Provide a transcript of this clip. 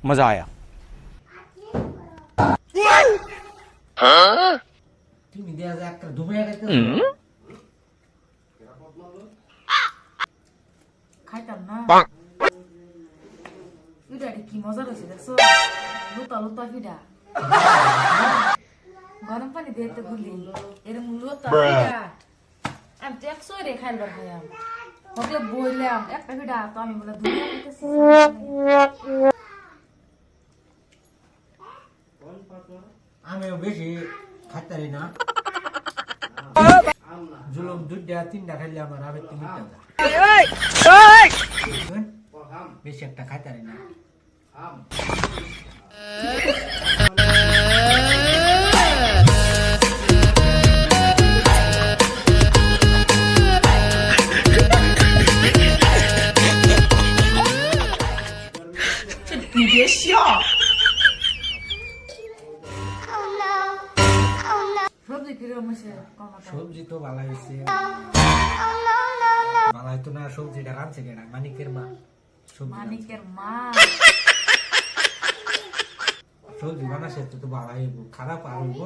मजा आया। তুমি দেয়া যায় একটা ধুমিয়া খাইতে খাইতাম না পিঠা কি মজা রয়েছে দেখছো লুতা লুতা পিঠা গরম পানি দিয়ে তো গুলি এরকম লুতা পিঠা আমি তো 100 রে খাইবার খাইয়াম ওকে বললাম একটা পিঠা তো আমি বলে দুনিয়া খাইতেছি আমিও বেশি খাইতারি না জুলুম 2টা 3টা খাইলে আমার আবেগ তো মিটা যায় বেশি একটা খাইতারি না সবজি কিরকম হয়েছে সবজি তো ভালো হয়েছে ভালো হইতো না সবজিটা রাঁধছে কেনা মানিকের মা মানিকের মা সবজি বানাচ্ছে তো ভালো হইব খারাপ আর হইব